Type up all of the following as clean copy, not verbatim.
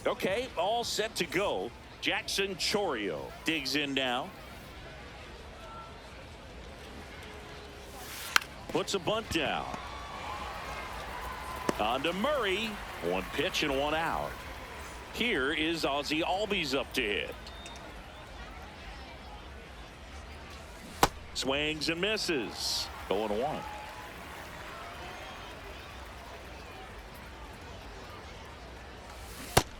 Okay, all set to go. Jackson Chorio digs in now. Puts a bunt down. On to Murray. One pitch and one out. Here is Ozzie Albies up to hit. Swings and misses. 0-1.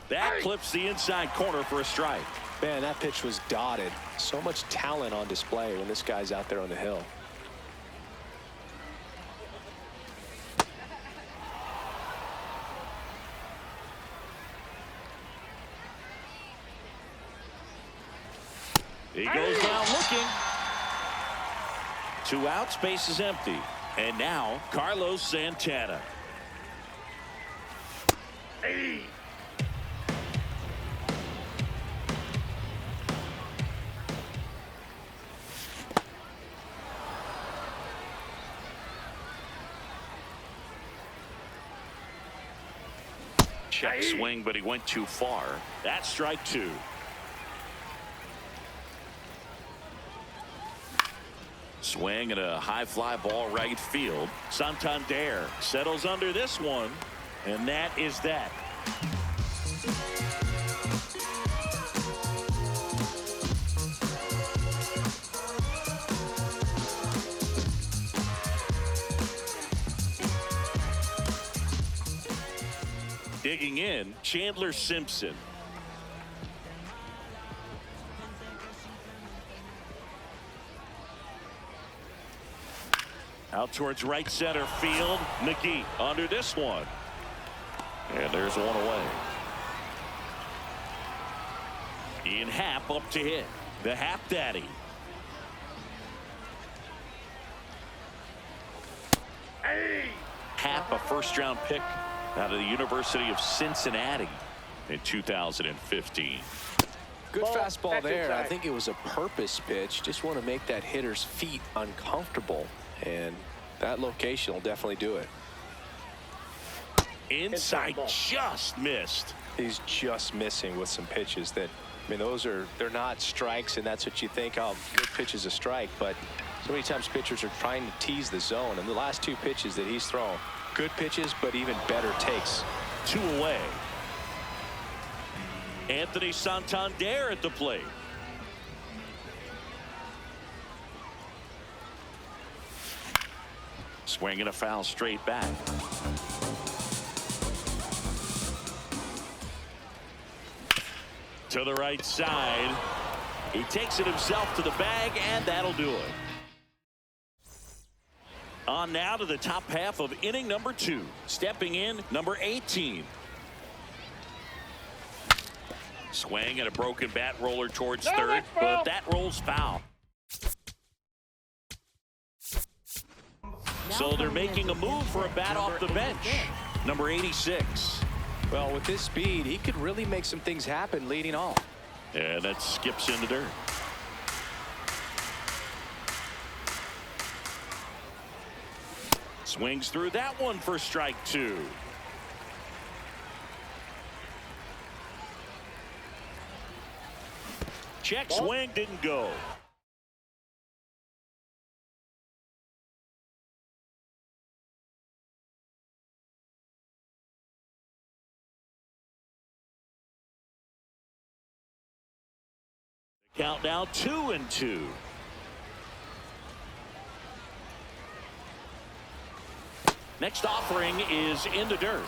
That clips the inside corner for a strike. Man, that pitch was dotted. So much talent on display when this guy's out there on the hill. He goes down looking. 2 outs, base is empty. And now Carlos Santana. Hey. Check swing, but he went too far. That's strike 2. Swing and a high fly ball right field. Santander settles under this one, and that is that. Digging in, Chandler Simpson. Out towards right center field. McGee under this one. And there's one away. Ian Happ up to hit. The Happ Daddy. Hey. Happ, a first-round pick out of the University of Cincinnati in 2015. Good fastball there. I think it was a purpose pitch. Just want to make that hitter's feet uncomfortable. And that location will definitely do it. Inside just missed. He's just missing with some pitches that, I mean, they're not strikes, and that's what you think, oh, good pitch is a strike. But so many times pitchers are trying to tease the zone. And the last 2 pitches that he's thrown, good pitches, but even better takes. 2 away. Anthony Santander at the plate. Swinging a foul straight back. To the right side. He takes it himself to the bag, and that'll do it. On now to the top half of inning number 2. Stepping in, number 18. Swing and a broken bat roller towards third, but that rolls foul. So they're making a move for a bat off the bench. Number 86. Well, with this speed, he could really make some things happen leading off. And that skips into dirt. Swings through that one for strike 2. Check swing, didn't go. Count now 2-2. Next offering is in the dirt.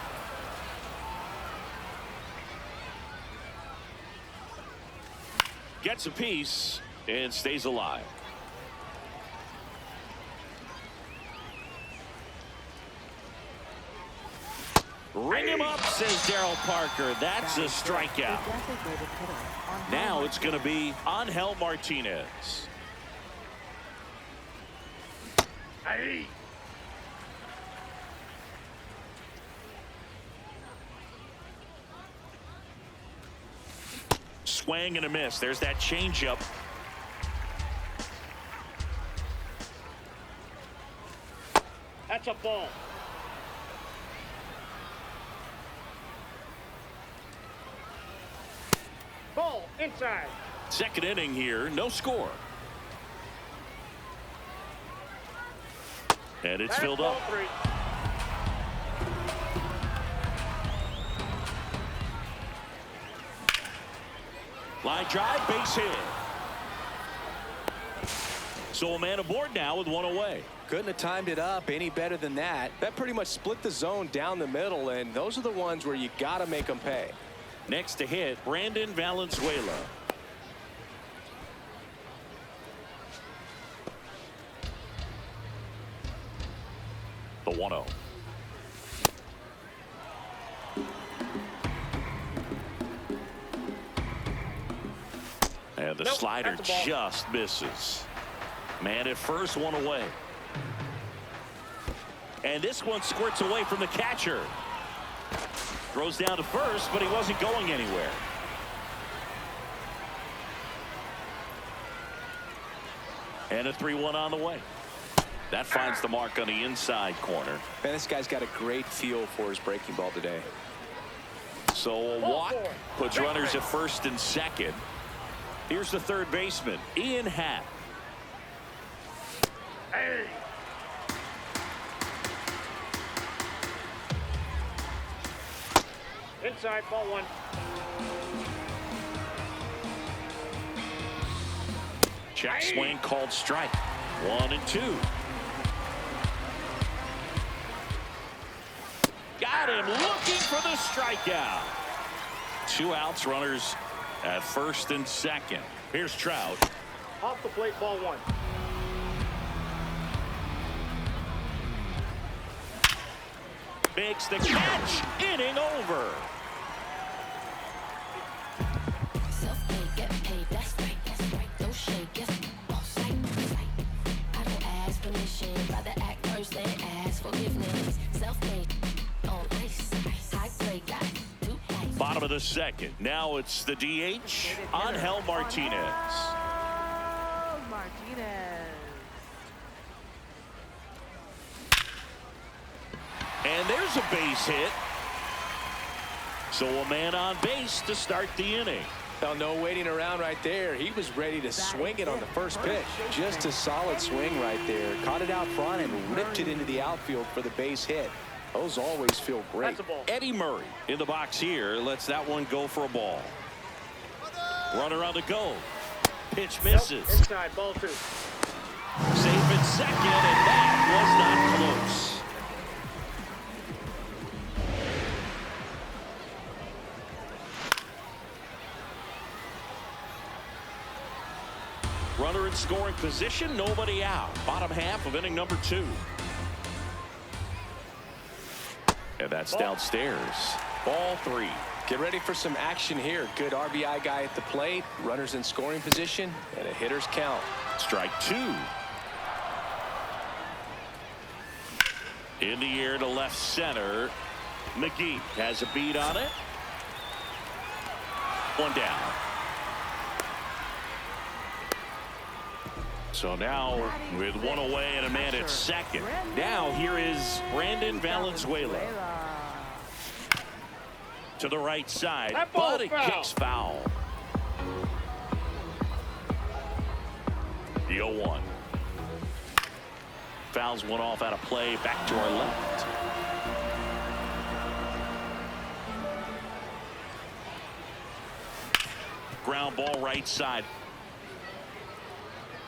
Gets a piece and stays alive. Ring him up, says Darryl Parker. That's a strikeout. Now it's going to be Angel Martinez. Hey. Swing and a miss. There's that changeup. That's a ball. Ball inside. Second inning here, no score. And it's filled up. Line drive, base hit. So a man aboard now with one away. Couldn't have timed it up any better than that. That pretty much split the zone down the middle, and those are the ones where you got to make them pay. Next to hit, Brandon Valenzuela. The 1-0. And the slider just misses. Man at first, one away. And this one squirts away from the catcher. Throws down to first, but he wasn't going anywhere. And a 3-1 on the way. That finds the mark on the inside corner. Man, this guy's got a great feel for his breaking ball today. So a walk puts runners at first and second. Here's the third baseman, Ian Happ. Hey. Inside, ball one. Check swing called strike. 1-2. Got him looking for the strikeout. 2 outs, runners at first and second. Here's Trout. Off the plate, ball one. Makes the catch. Inning over. Self-made, get paid, that's right, that's right. No shade, yes, boss like, I don't ask permission, rather act first and ask forgiveness. Self-made, on ice, I play guys, do ice. Bottom of the second. Now it's the DH, Angel Martinez. And there's a base hit. So a man on base to start the inning. Now, no waiting around right there. He was ready to swing it on the first pitch. Just a solid swing right there. Caught it out front and ripped it into the outfield for the base hit. Those always feel great. Eddie Murray in the box here lets that one go for a ball. Runner on the go. Pitch misses. Inside, ball two. Safe at second, and that was not close. Runner in scoring position, nobody out. Bottom half of inning number 2. And that's downstairs. Ball 3. Get ready for some action here. Good RBI guy at the plate. Runners in scoring position. And a hitter's count. Strike 2. In the air to left center. McGee has a beat on it. One down. So now with one away and a man at second. Now here is Brandon Valenzuela. To the right side, but it kicks foul. The 0-1. Fouls one off out of play, back to our left. Ground ball right side.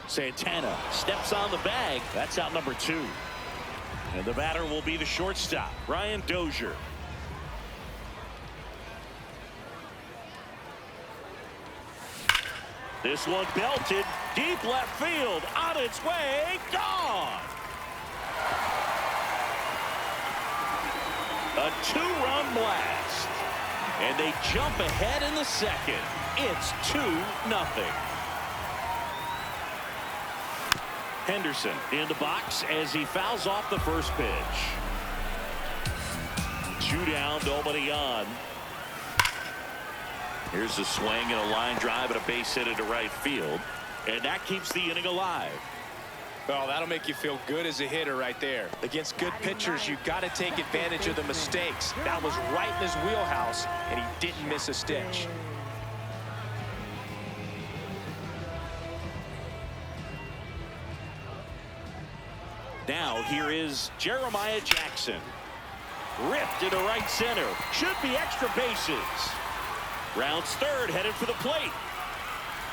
Santana steps on the bag. That's out number 2. And the batter will be the shortstop, Brian Dozier. This one belted deep left field, on its way, gone. A 2-run blast. And they jump ahead in the second. It's 2-0. Henderson in the box as he fouls off the first pitch. 2 down, nobody on. Here's a swing and a line drive and a base hit into right field. And that keeps the inning alive. Well, that'll make you feel good as a hitter right there. Against good pitchers, you've got to take advantage of the mistakes. That was right in his wheelhouse, and he didn't miss a stitch. here is Jeremiah Jackson. Ripped into right center. Should be extra bases. Rounds third, headed for the plate.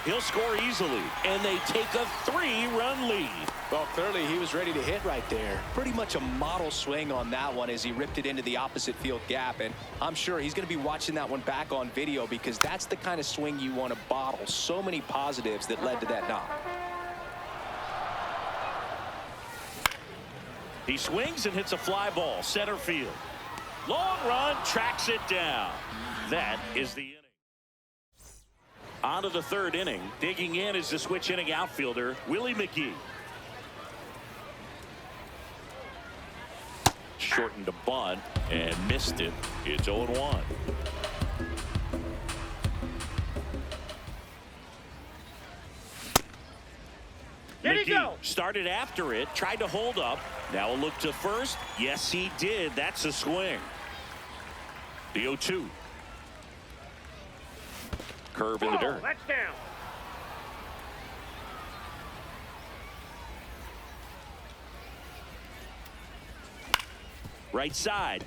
He'll score easily, and they take a 3-run lead. Well, clearly he was ready to hit right there. Pretty much a model swing on that one as he ripped it into the opposite field gap. And I'm sure he's going to be watching that one back on video, because that's the kind of swing you want to bottle. So many positives that led to that knock. He swings and hits a fly ball, center field. Long run, tracks it down. That is the inning. On to the third inning. Digging in is the switch inning outfielder, Willie McGee. Shortened a bunt and missed it. It's 0-1. Here you go. Started after it, tried to hold up. Now a look to first. Yes, he did. That's a swing. The 0-2. Curve in the dirt. That's down. Right side.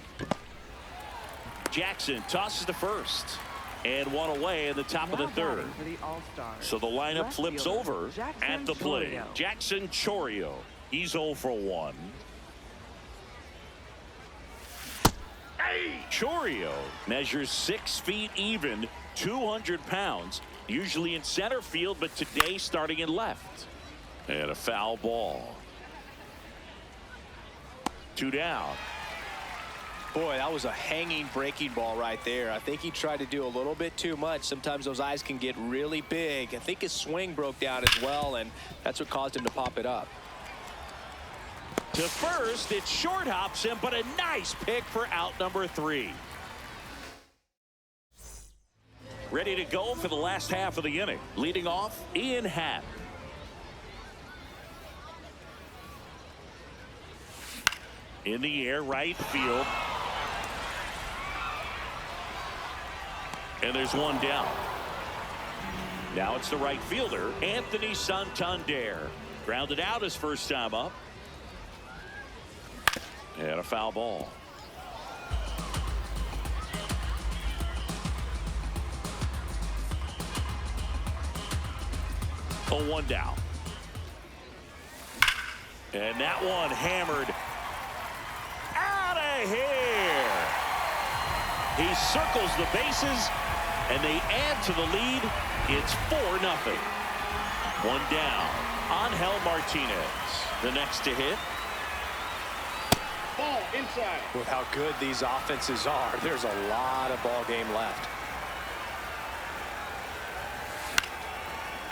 Jackson tosses to first. And one away in the top of the third. So the lineup flips over at the plate. Jackson Chourio. He's 0 for 1. Chourio measures 6 feet even, 200 pounds, usually in center field, but today starting in left. And a foul ball. 2 down. Boy, that was a hanging breaking ball right there. I think he tried to do a little bit too much. Sometimes those eyes can get really big. I think his swing broke down as well, and that's what caused him to pop it up. To first, it short hops him, but a nice pick for out number 3. Ready to go for the last half of the inning. Leading off, Ian Happ. In the air, right field. And there's one down. Now it's the right fielder, Anthony Santander. Grounded out his first time up. And a foul ball. Oh, 1 down. And that one hammered out of here. He circles the bases, and they add to the lead. It's 4-0. 1 down. Angel Martinez, the next to hit. Ball inside. With how good these offenses are, there's a lot of ball game left.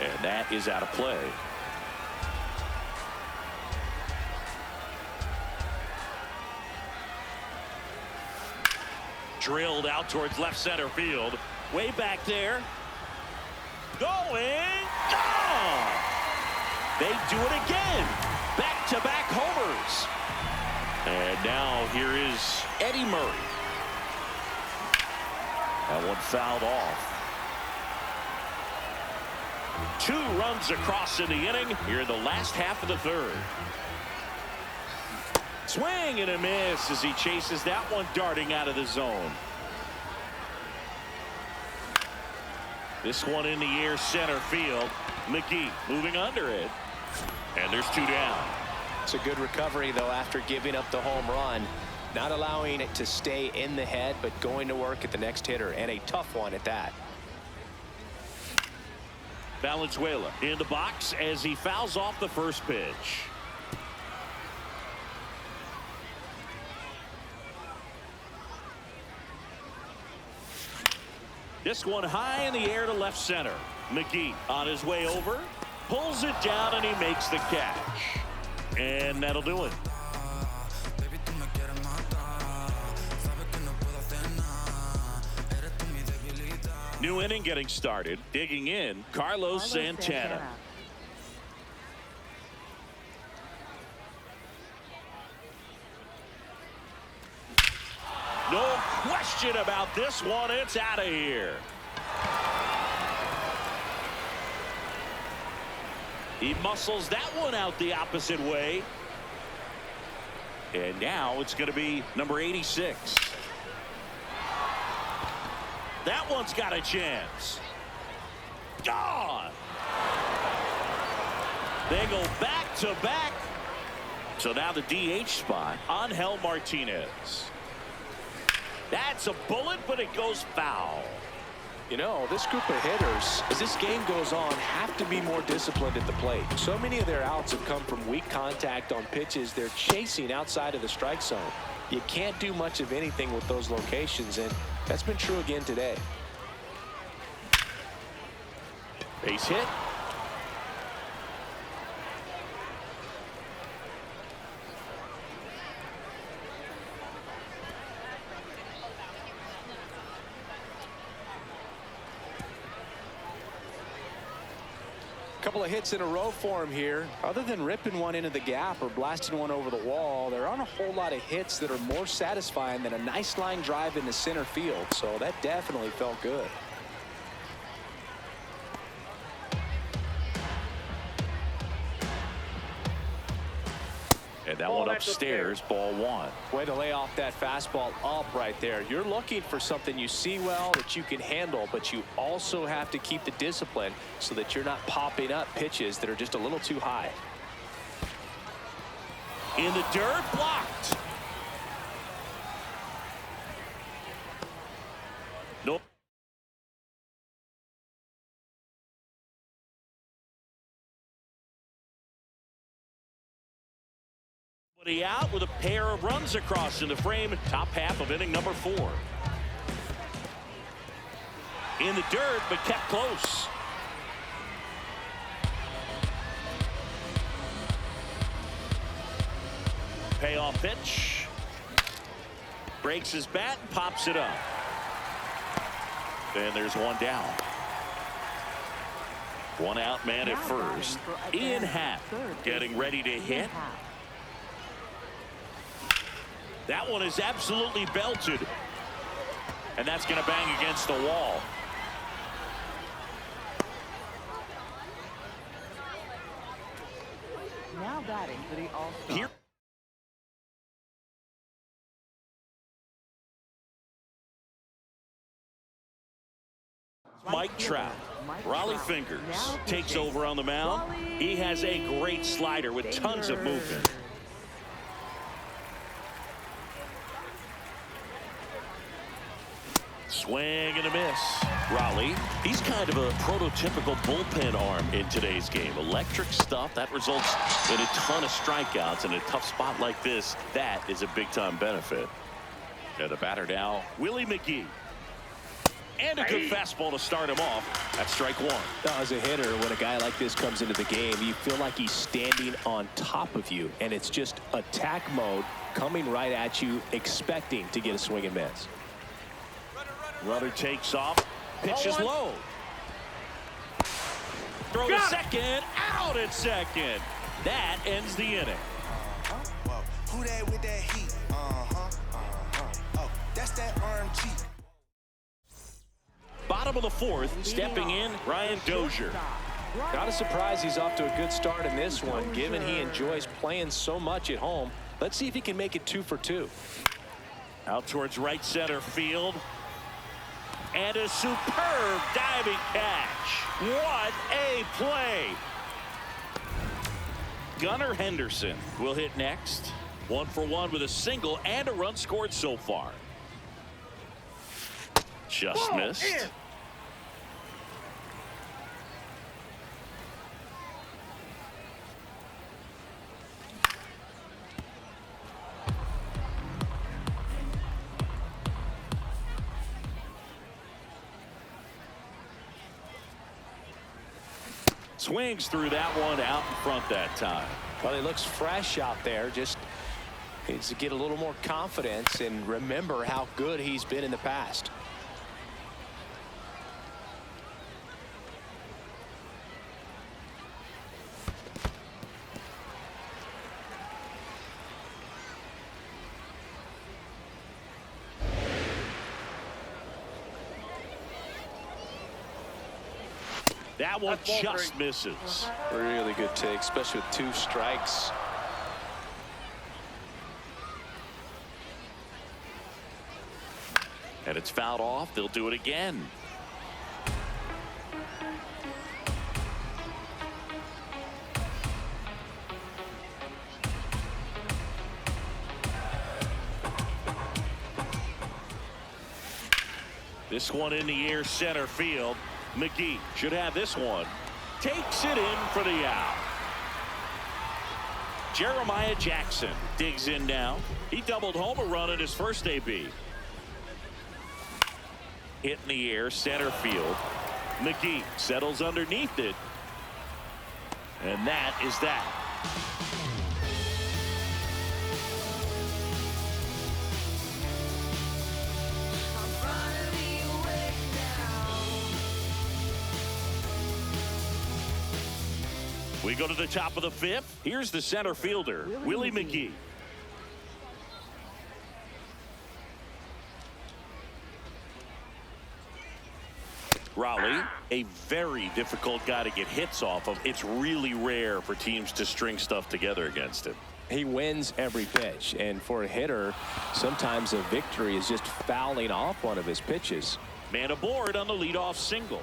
And that is out of play. Drilled out towards left center field. Way back there. Going. Gone. They do it again. Back-to-back homers. And now here is Eddie Murray. That one fouled off. 2 runs across in the inning here in the last half of the third. Swing and a miss as he chases that one darting out of the zone. This one in the air, center field. McGee moving under it. And there's 2 down. It's a good recovery, though, after giving up the home run. Not allowing it to stay in the head, but going to work at the next hitter, and a tough one at that. Valenzuela in the box as he fouls off the first pitch. This one high in the air to left center. McGee on his way over, pulls it down, and he makes the catch. And that'll do it. New inning getting started. Digging in, Carlos Santana. No question about this one. It's out of here. He muscles that one out the opposite way. And now it's going to be number 86. That one's got a chance. Gone. They go back to back. So now the DH spot, Angel Martinez. That's a bullet, but it goes foul. You know, this group of hitters, as this game goes on, have to be more disciplined at the plate. So many of their outs have come from weak contact on pitches they're chasing outside of the strike zone. You can't do much of anything with those locations, and that's been true again today. Base hit. Couple of hits in a row for him here. Other than ripping one into the gap or blasting one over the wall, there aren't a whole lot of hits that are more satisfying than a nice line drive into center field. So that definitely felt good. And that one upstairs, ball one. Way to lay off that fastball up right there. You're looking for something you see well that you can handle, but you also have to keep the discipline so that you're not popping up pitches that are just a little too high. In the dirt, blocked. Nope. Out with a pair of runs across in the frame, top half of inning number 4. In the dirt, but kept close. Payoff pitch. Breaks his bat and pops it up. And there's one down. One out man at first. Ian Happ getting ready to hit. That one is absolutely belted. And that's going to bang against the wall. Now batting for the All-Star. Here. Mike Trout. Raleigh Fingers takes over on the mound. He has a great slider with tons of movement. Swing and a miss. Raleigh, he's kind of a prototypical bullpen arm in today's game. Electric stuff that results in a ton of strikeouts. In a tough spot like this, that is a big-time benefit. And the batter now, Willie McGee. And a good fastball to start him off. That's strike one. Now, as a hitter, when a guy like this comes into the game, you feel like he's standing on top of you, and it's just attack mode coming right at you, expecting to get a swing and miss. Runner takes off. Pitch is low. Throw to second. Out at second. That ends the inning. Who that with that heat? Oh, that's that RMG. Bottom of the 4th, stepping in, Ryan Dozier. Not a surprise he's off to a good start in this one, given he enjoys playing so much at home. Let's see if he can make it 2 for 2. Out towards right center field. And a superb diving catch. What a play. Gunnar Henderson will hit next. 1 for 1 with a single and a run scored so far. Just missed. Swings through that one out in front that time. Well, he looks fresh out there. Just needs to get a little more confidence and remember how good he's been in the past. That one just misses. Really good take, especially with 2 strikes. And it's fouled off. They'll do it again. This one in the air, center field. McGee should have this one. Takes it in for the out. Jeremiah Jackson digs in now. He doubled home a run in his first AB. Hit in the air, center field. McGee settles underneath it. And that is that. We go to the top of the fifth. Here's the center fielder, Willie McGee. Raleigh, a very difficult guy to get hits off of. It's really rare for teams to string stuff together against him. He wins every pitch, and for a hitter, sometimes a victory is just fouling off one of his pitches. Man aboard on the leadoff single.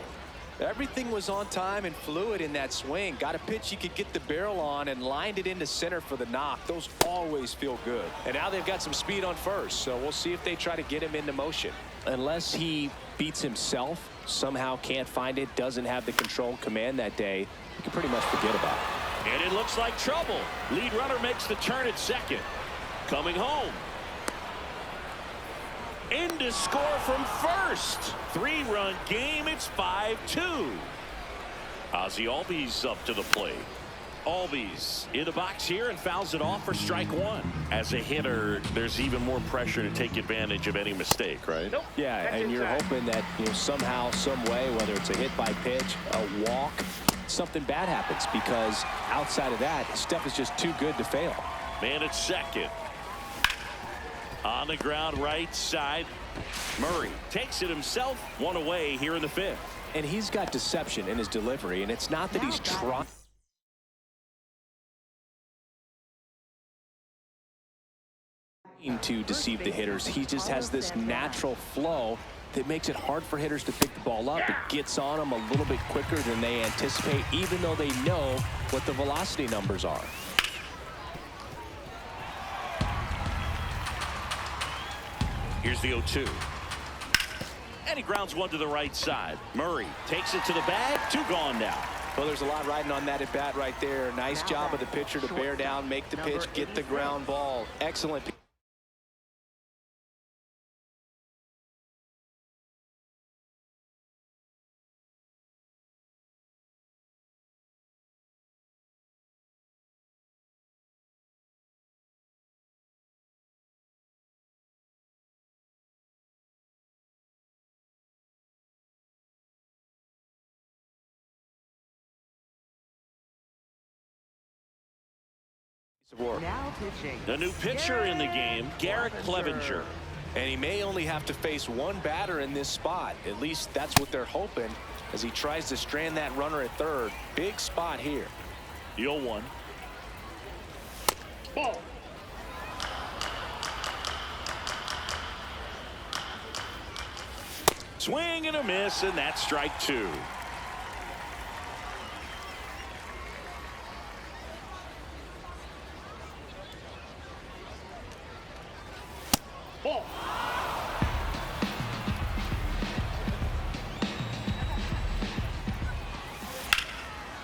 Everything was on time and fluid in that swing. Got a pitch he could get the barrel on and lined it into center for the knock. Those always feel good. And now they've got some speed on first, so we'll see if they try to get him into motion. Unless he beats himself, somehow can't find it, doesn't have the control command that day, you can pretty much forget about it. And it looks like trouble. Lead runner makes the turn at second. Coming home. In to score from first. 3-run game. It's 5-2. Ozzie Albies up to the plate. Albies in the box here and fouls it off for strike one. As a hitter, there's even more pressure to take advantage of any mistake, right? Nope. Yeah, and you're hoping that, somehow, some way, whether it's a hit by pitch, a walk, something bad happens, because outside of that, stuff is just too good to fail. Man at second. On the ground, right side. Murray takes it himself. One away here in the fifth. And he's got deception in his delivery, and it's not that he's trying to deceive the hitters. He just has this natural flow that makes it hard for hitters to pick the ball up. It gets on them a little bit quicker than they anticipate, even though they know what the velocity numbers are. Here's the 0-2. And he grounds one to the right side. Murray takes it to the bag. 2 gone now. Well, there's a lot riding on that at bat right there. Nice job of the pitcher to bear down, make the pitch, get the ground ball. Excellent. Now pitching. The new pitcher in the game, Garrett Clevenger. And he may only have to face one batter in this spot. At least that's what they're hoping as he tries to strand that runner at third. Big spot here. The 0-1. Ball. Swing and a miss, and that's strike 2. Ball.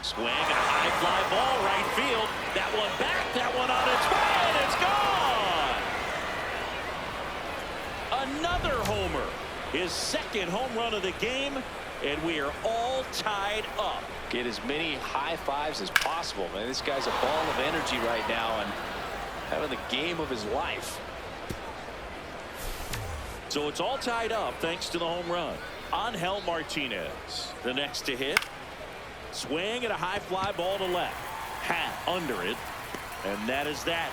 Swing and a high fly ball right field. That one back, that one on its way, and it's gone. Another homer. His second home run of the game, and we are all tied up. Get as many high fives as possible, man. This guy's a ball of energy right now and having the game of his life. So it's all tied up thanks to the home run. Angel Martinez, the next to hit. Swing and a high fly ball to left. Hat under it, and that is that.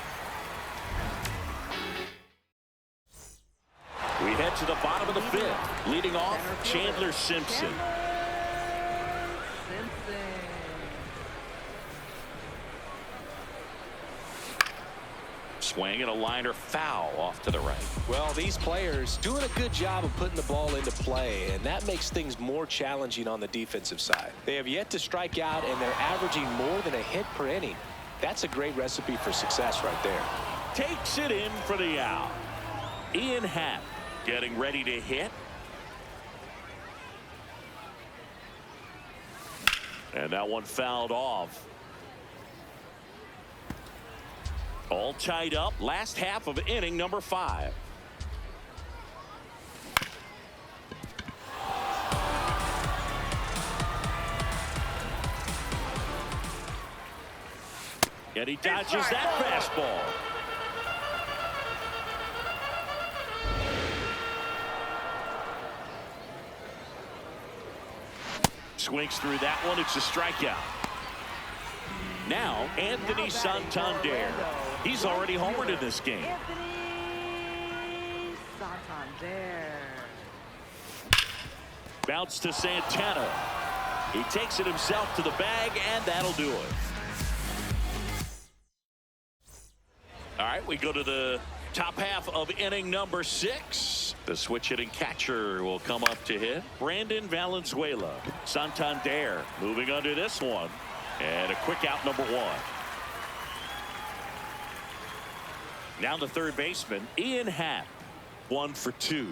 We head to the bottom of the fifth. Leading off, Chandler Simpson. swing and a liner foul off to the right. Well, these players doing a good job of putting the ball into play, and that makes things more challenging on the defensive side. They have yet to strike out, and they're averaging more than a hit per inning. That's a great recipe for success right there. Takes it in for the out. Ian Happ getting ready to hit. And that one fouled off. All tied up. Last half of inning number 5. And he dodges that fastball. Swings through that one. It's a strikeout. Now, Anthony Santander. He's already homered in this game. Anthony Santander. Bounce to Santana. He takes it himself to the bag, and that'll do it. All right, we go to the top half of inning number 6. The switch hitting catcher will come up to hit. Brandon Valenzuela. Santander moving under this one. And a quick out number 1. Now the third baseman, Ian Happ. 1 for 2.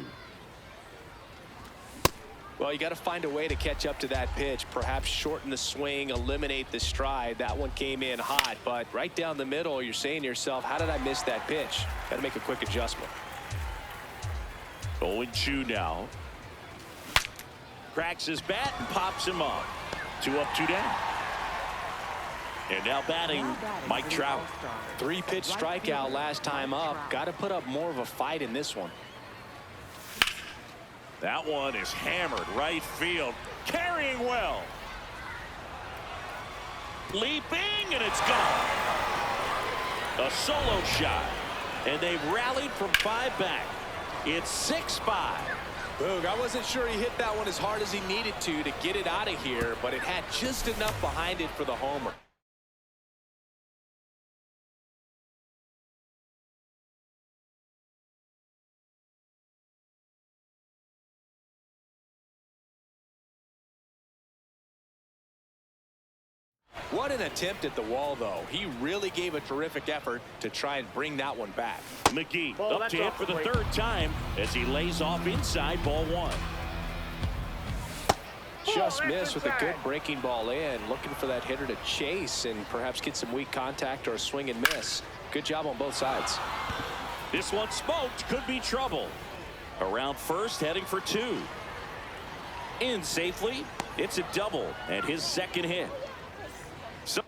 Well, you got to find a way to catch up to that pitch. Perhaps shorten the swing, eliminate the stride. That one came in hot, but right down the middle, you're saying to yourself, how did I miss that pitch? Got to make a quick adjustment. 0-2 now. Cracks his bat and pops him up. 2 up, 2 down. And now batting, Mike Trout. 3-pitch strikeout last time up. Got to put up more of a fight in this one. That one is hammered right field. Carrying well. Leaping, and it's gone. A solo shot. And they've rallied from 5 back. It's 6-5. Boog, I wasn't sure he hit that one as hard as he needed to get it out of here, but it had just enough behind it for the homer. What an attempt at the wall, though. He really gave a terrific effort to try and bring that one back. McGee up to hit for the 3rd time as he lays off inside, ball 1. Just missed with a good breaking ball in. Looking for that hitter to chase and perhaps get some weak contact or a swing and miss. Good job on both sides. This one smoked. Could be trouble. Around first, heading for 2. In safely. It's a double and his 2nd hit. So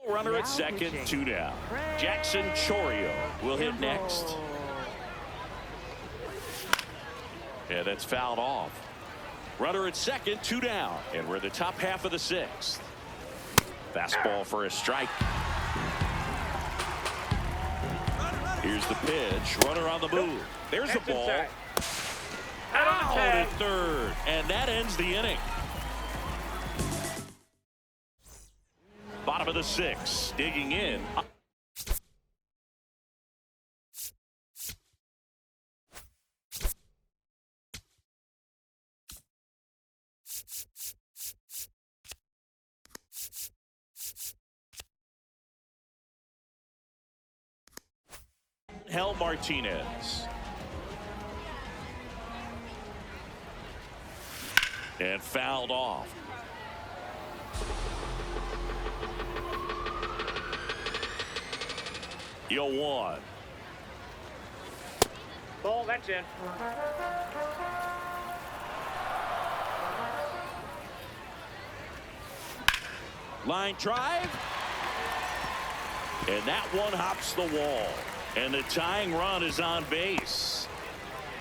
runner at 2nd, 2 down. Jackson Chorio will hit next. Yeah, that's fouled off. Runner at 2nd, 2 down. And we're the top half of the 6th. Fastball for a strike. Here's the pitch. Runner on the move. There's the ball. Out at 3rd. And that ends the inning. Bottom of the 6th. Digging in. Hel Martinez. And fouled off. Yo 1. Ball, that's in. Line drive. And that one hops the wall. And the tying run is on base.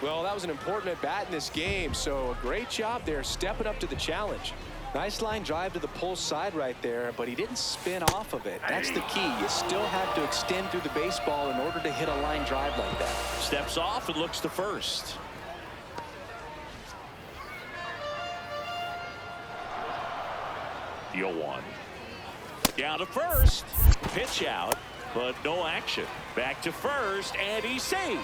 Well, that was an important at bat in this game, so a great job there stepping up to the challenge. Nice line drive to the pull side right there, but he didn't spin off of it. That's the key. You still have to extend through the baseball in order to hit a line drive like that. Steps off and looks to first. 0-1. Down to first. Pitch out, but no action. Back to first, and he's safe.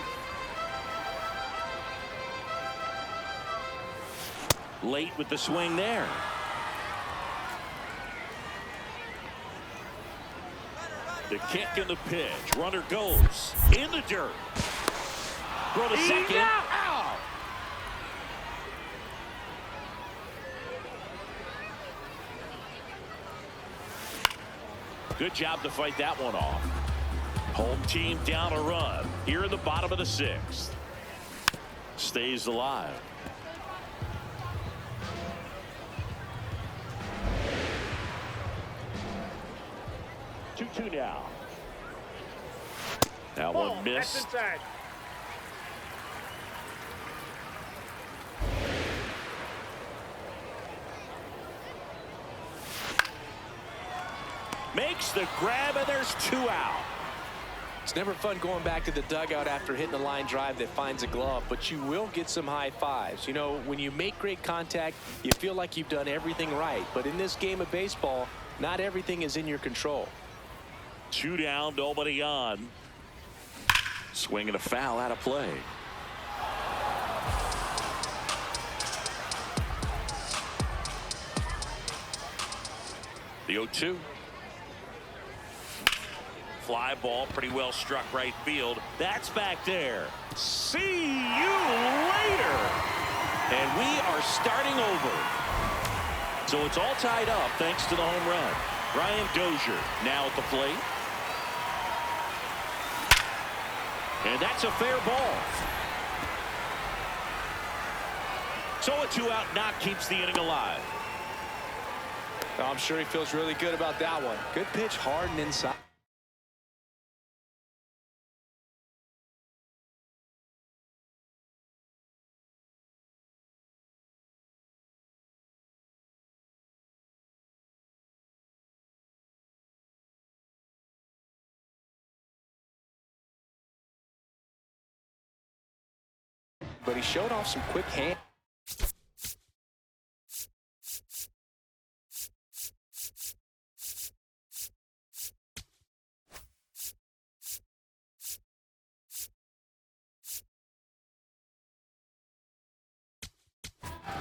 Late with the swing there. The kick and the pitch. Runner goes in the dirt. Throw to second. Out. Good job to fight that one off. Home team down a run here in the bottom of the 6th. Stays alive. 2-2 now. That one missed. Makes the grab, and there's 2 out. It's never fun going back to the dugout after hitting a line drive that finds a glove, but you will get some high fives. You know, when you make great contact, you feel like you've done everything right. But in this game of baseball, not everything is in your control. 2 down, nobody on. Swing and a foul out of play. The 0-2. Fly ball, pretty well struck right field. That's back there. See you later. And we are starting over. So it's all tied up thanks to the home run. Brian Dozier now at the plate. And that's a fair ball. So a 2-out knock keeps the inning alive. Oh, I'm sure he feels really good about that one. Good pitch, hard and inside. But he showed off some quick hands.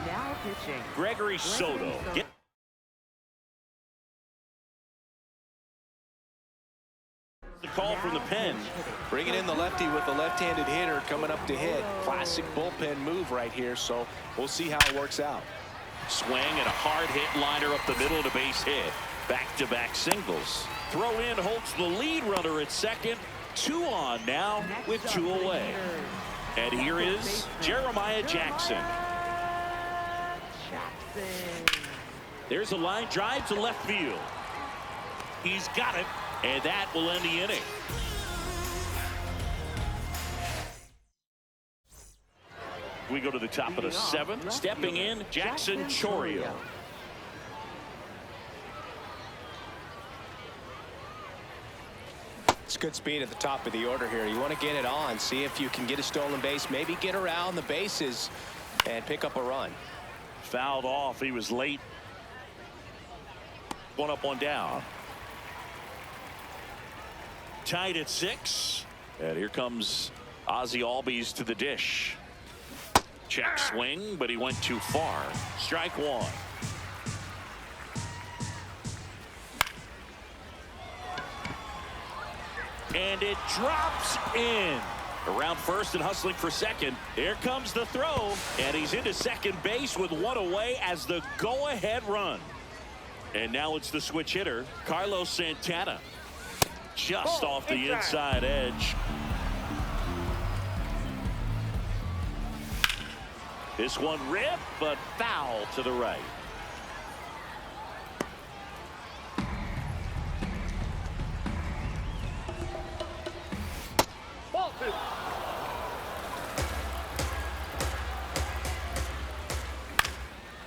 Now pitching. Gregory Soto. The call from the pen. Bringing in the lefty with the left-handed hitter coming up to hit. Classic bullpen move right here, so we'll see how it works out. Swing and a hard hit liner up the middle of the base hit. Back-to-back singles. Throw in holds the lead runner at second. 2 on now with 2 away. And here is Jeremiah Jackson. There's a line drive to left field. He's got it, and that will end the inning. We go to the top of the 7th. Stepping in, Jackson Chourio. It's good speed at the top of the order here. You want to get it on, see if you can get a stolen base, maybe get around the bases and pick up a run. Fouled off. He was late. 1 up, 1 down. Tied at 6. And here comes Ozzie Albies to the dish. Check swing, but he went too far. Strike 1. And it drops in. Around first and hustling for second. Here comes the throw. And he's into second base with 1 away as the go-ahead run. And now it's the switch hitter, Carlos Santana. Just off the inside edge. This one ripped, but foul to the right.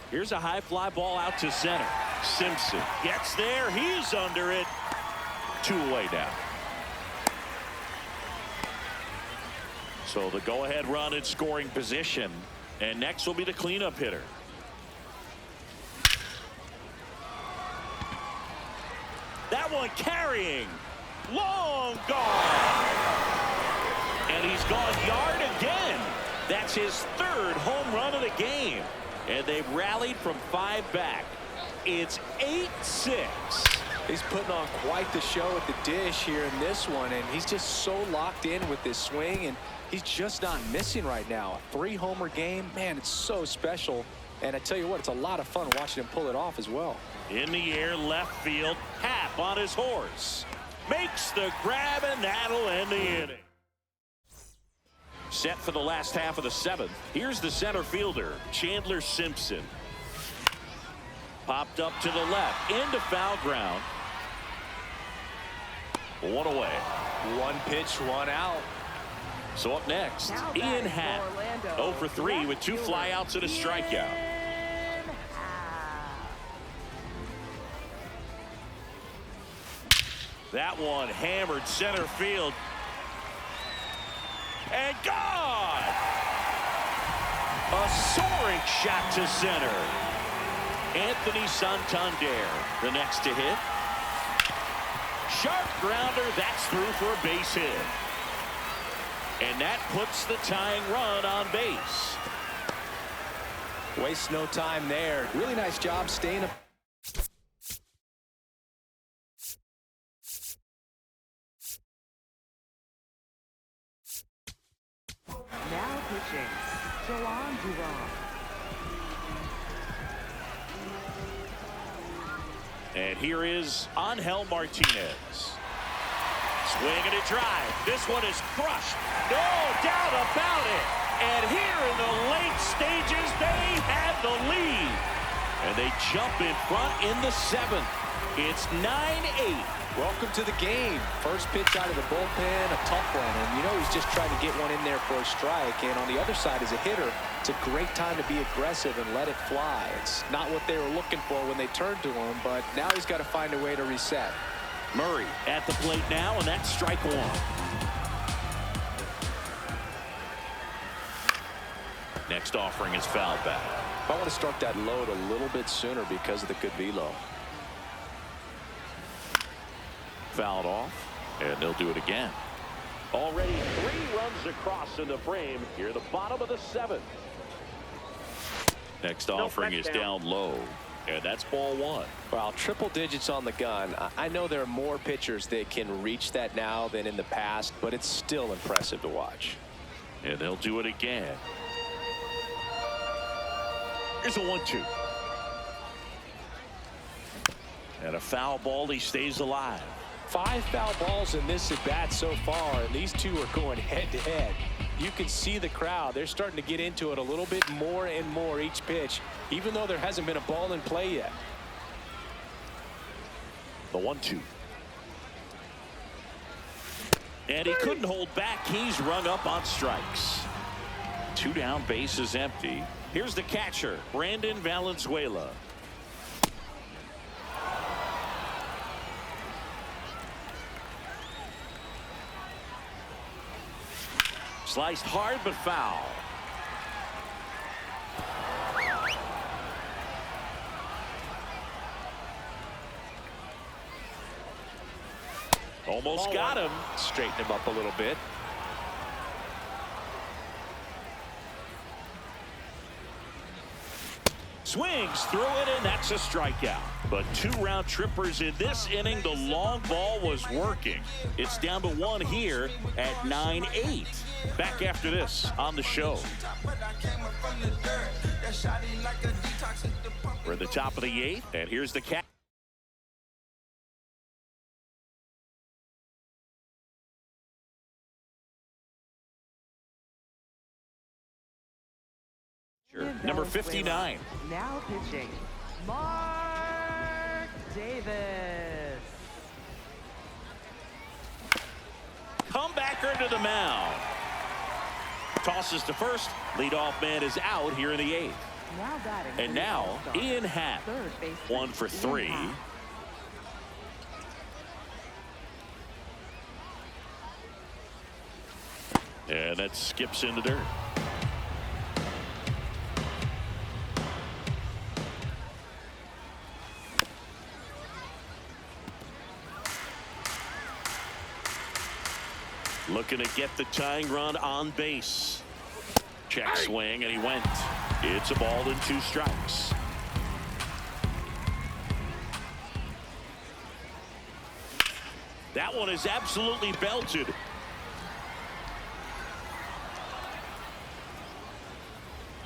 Here's a high fly ball out to center. Simpson gets there. He's under it. 2 away now. So the go-ahead run in scoring position. And next will be the cleanup hitter. That one carrying. Long gone. And he's gone yard again. That's his third home run of the game. And they've rallied from 5 back. It's 8-6. He's putting on quite the show at the dish here in this one, and he's just so locked in with this swing, and he's just not missing right now. A 3-homer game, man, it's so special. And I tell you what, it's a lot of fun watching him pull it off as well. In the air, left field, Happ on his horse. Makes the grab, and that'll end the inning. Set for the last half of the 7th. Here's the center fielder, Chandler Simpson. Popped up to the left, into foul ground. 1 away. 1 pitch, 1 out. So up next, Now Ian batting Happ. for Orlando, 0 for 3 left with 2 fielder, flyouts and a strikeout. Ian Happ. That one hammered center field. And gone! A soaring shot to center. Anthony Santander, the next to hit. Sharp grounder, that's through for a base hit. And that puts the tying run on base. Waste no time there. Really nice job staying up. Now pitching, Jalan Duran. And here is Angel Martinez. Swing and a drive. This one is crushed. No doubt about it. And here in the late stages, they have the lead. And they jump in front in the 7th. It's 9-8. Welcome to the game. First pitch out of the bullpen, a tough one. And you know he's just trying to get one in there for a strike. And on the other side, as a hitter, it's a great time to be aggressive and let it fly. It's not what they were looking for when they turned to him, but now he's got to find a way to reset. Murray at the plate now, and that's strike 1. Next offering is fouled back. I want to start that load a little bit sooner because of the good velo. Fouled off, and they'll do it again. Already 3 runs across in the frame here at the bottom of the 7th. Next offering is down low, and that's ball 1. Well, triple digits on the gun. I know there are more pitchers that can reach that now than in the past, but it's still impressive to watch. And they'll do it again. Here's a 1-2. And a foul ball, he stays alive. 5 foul balls in this at bat so far, and these two are going head to head. You can see the crowd. They're starting to get into it a little bit more and more each pitch, even though there hasn't been a ball in play yet. The 1-2. And he couldn't hold back. He's rung up on strikes. 2 down, base is empty. Here's the catcher, Brandon Valenzuela. Sliced hard but foul. Almost got him. Straighten him up a little bit. Swings through it, and that's a strikeout. But 2 round trippers in this inning. The long ball was working. It's down to 1 here at 9-8. Back after this on the show. We're at the top of the 8th, and here's the catch. Number 59. Now pitching, Mark Davis. Comebacker to the mound. Tosses to first. Leadoff man is out here in the 8th. Now batting. And now Ian Happ. Third baseman, 1 for 3. Ian Happ. And that skips in the dirt. Looking to get the tying run on base. Check swing, and he went. It's a ball and 2 strikes. That one is absolutely belted.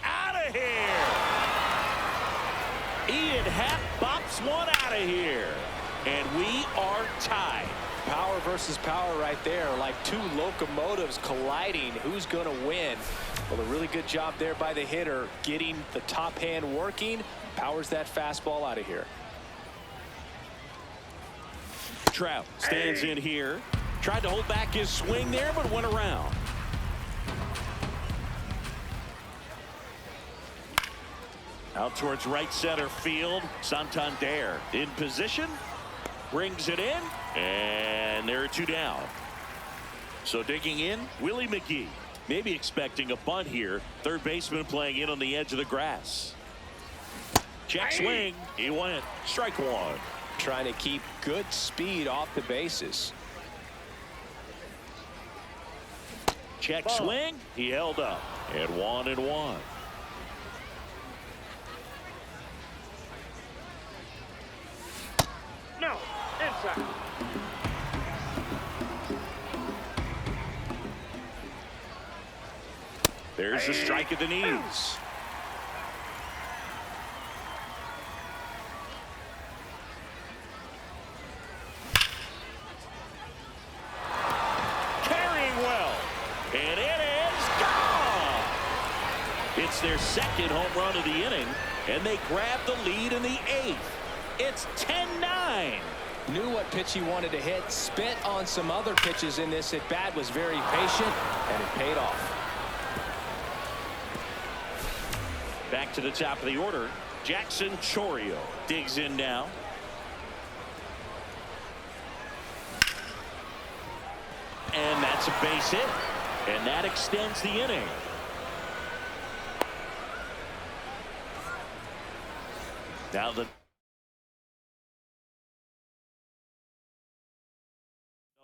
Out of here. Ian Happ bops one out of here. And we are tied. Power versus power right there, like 2 locomotives colliding. Who's going to win? Well, a really good job there by the hitter, getting the top hand working. Powers that fastball out of here. Trout stands in here. Tried to hold back his swing there, but went around. Out towards right center field. Santander in position. Brings it in. And there are 2 down. So digging in, Willie McGee. Maybe expecting a bunt here. Third baseman playing in on the edge of the grass. Check swing. He went. Strike 1. Trying to keep good speed off the bases. Check swing. He held up. And 1-1. No, inside. There's the strike at the knees. Carrying well. And it is gone. It's their second home run of the inning, and they grab the lead in the 8th. It's 10-9. Knew what pitch he wanted to hit. Spent on some other pitches in this at bat. Was very patient, and it paid off. Back to the top of the order. Jackson Chourio digs in now. And that's a base hit. And that extends the inning. Now the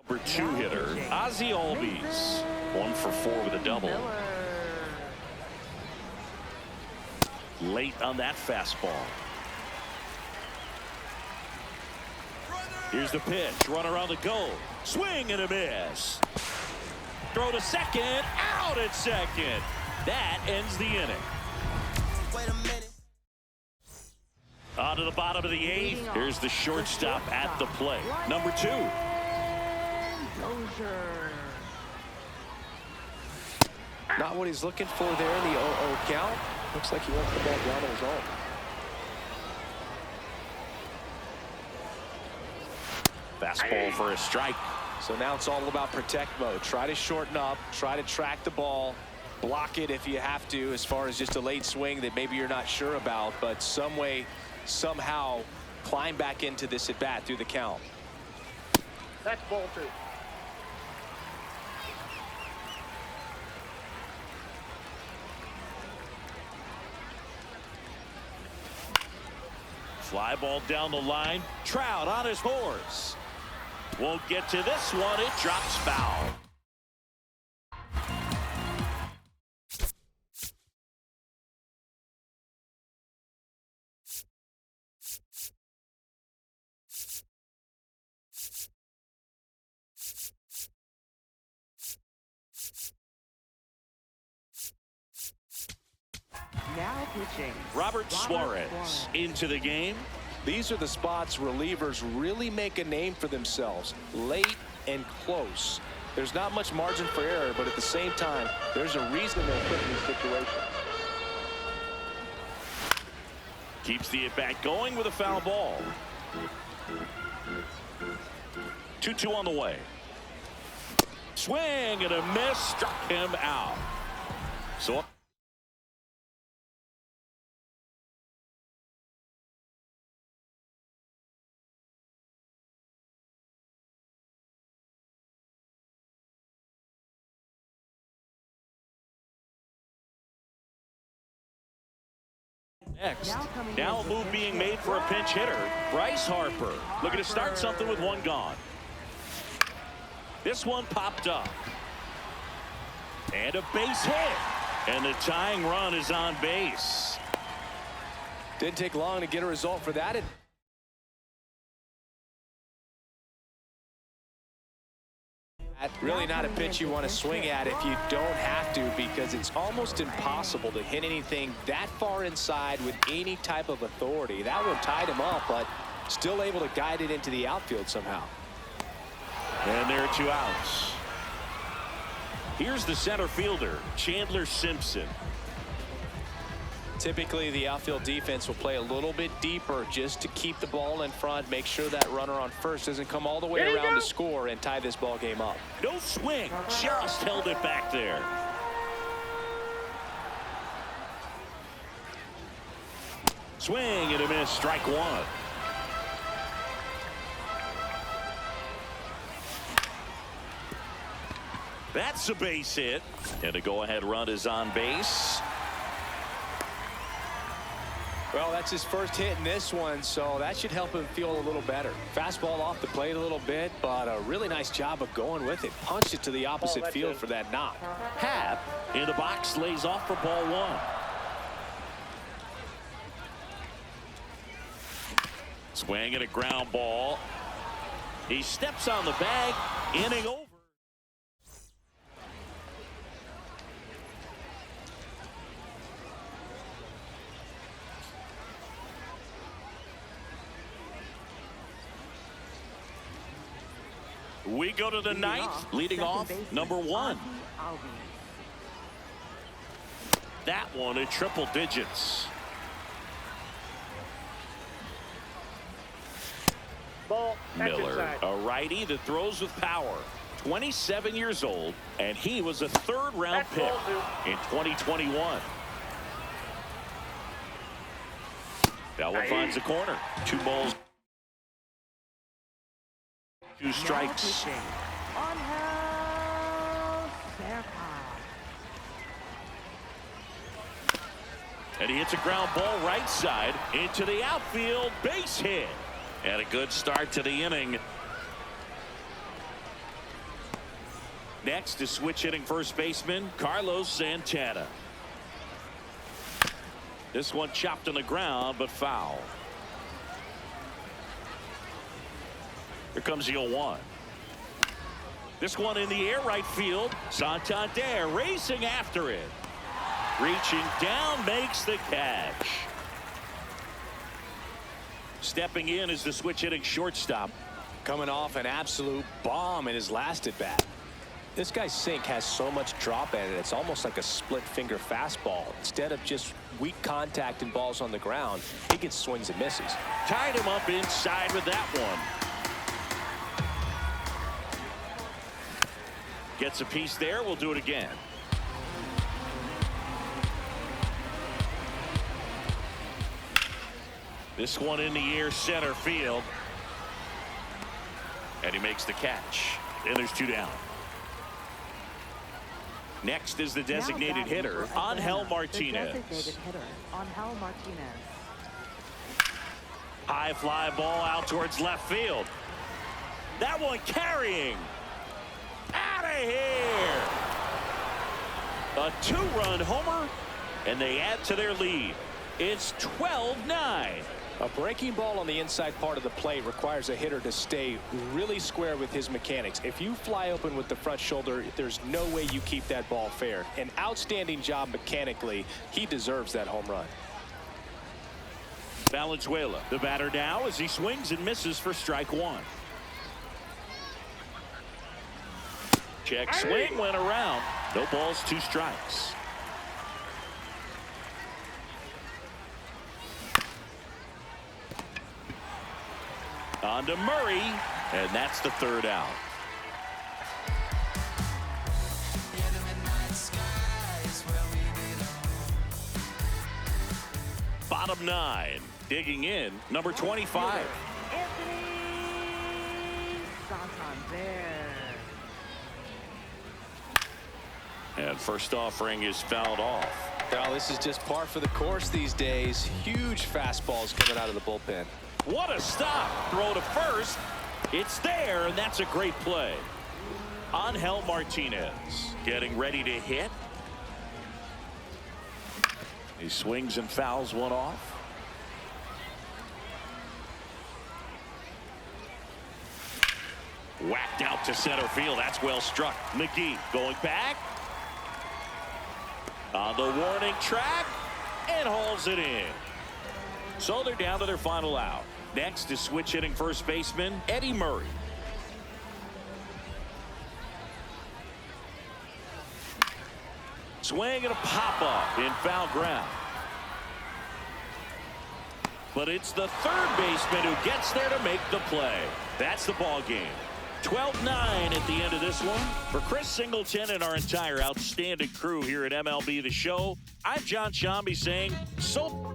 number 2 hitter, Ozzie Albies. 1 for 4 with a double. Late on that fastball. Here's the pitch. Runner on the go. Swing and a miss. Throw to second. Out at second. That ends the inning. Wait a minute. On to the bottom of the 8th. Here's the shortstop at the plate. Number 2. Not what he's looking for there in the 0-0 count. Looks like he wants the ball down on his own. Fastball for a strike. So now it's all about protect mode. Try to shorten up. Try to track the ball. Block it if you have to, as far as just a late swing that maybe you're not sure about. But some way, somehow, climb back into this at bat through the count. That's ball 2. Fly ball down the line. Trout on his horse. Won't get to this one. It drops foul. Now pitching. Robert Suarez into the game. These are the spots relievers really make a name for themselves. Late and close. There's not much margin for error, but at the same time, there's a reason they're put in this situation. Keeps the at-bat going with a foul ball. 2-2 on the way. Swing and a miss. Struck him out. So next. Now a move being made for a pinch hitter. Bryce Harper looking to start something with 1 gone. This one popped up. And a base hit. And the tying run is on base. Didn't take long to get a result for that. Really not a pitch you want to swing at if you don't have to, because it's almost impossible to hit anything that far inside with any type of authority. That one tied him up, but still able to guide it into the outfield somehow. And there are 2 outs. Here's the center fielder, Chandler Simpson. Typically, the outfield defense will play a little bit deeper just to keep the ball in front, make sure that runner on first doesn't come all the way around to score and tie this ball game up. No swing, just held it back there. Swing and a miss, strike 1. That's a base hit, and a go-ahead run is on base. Well, that's his first hit in this one, so that should help him feel a little better. Fastball off the plate a little bit, but a really nice job of going with it. Punched it to the opposite field for that knock. Happ in the box lays off for ball 1. Swing and a ground ball. He steps on the bag, inning over. We go to the ninth, leading off number 1. That one in triple digits. Ball. Miller, a righty that throws with power. 27 years old, and he was a 3rd-round pick in 2021. That one finds the corner. 2 balls. 2 strikes. And he hits a ground ball right side into the outfield, base hit. And a good start to the inning. Next is switch hitting first baseman Carlos Santana. This one chopped on the ground, but foul. Here comes the 0-1. This one in the air right field. Santander racing after it. Reaching down, makes the catch. Stepping in is the switch hitting shortstop. Coming off an absolute bomb in his last at bat. This guy's sink has so much drop at it, it's almost like a split finger fastball. Instead of just weak contact and balls on the ground, he gets swings and misses. Tied him up inside with that one. Gets a piece there. We'll do it again. This one in the air center field. And he makes the catch. And there's 2 down. Next is the designated hitter, Angel Martinez. High fly ball out towards left field. That one carrying. Out of here. A 2-run homer, and they add to their lead. It's 12-9. A breaking ball on the inside part of the plate requires a hitter to stay really square with his mechanics. If you fly open with the front shoulder, there's no way you keep that ball fair. An outstanding job mechanically. He deserves that home run. Valenzuela, the batter now, as he swings and misses for strike 1. Check swing, went around. No balls, 2 strikes. On to Murray, and that's the 3rd out. Bottom 9, digging in, number 25. And first offering is fouled off. Well, this is just par for the course these days. Huge fastballs coming out of the bullpen. What a stop. Throw to first. It's there, and that's a great play. Angel Martinez getting ready to hit. He swings and fouls one off. Whacked out to center field. That's well struck. McGee going back. On the warning track. And hauls it in. So they're down to their final out. Next is switch hitting first baseman Eddie Murray. Swing and a pop-up in foul ground. But it's the third baseman who gets there to make the play. That's the ball game. 12-9 at the end of this one. For Chris Singleton and our entire outstanding crew here at MLB The Show, I'm John Shambi saying so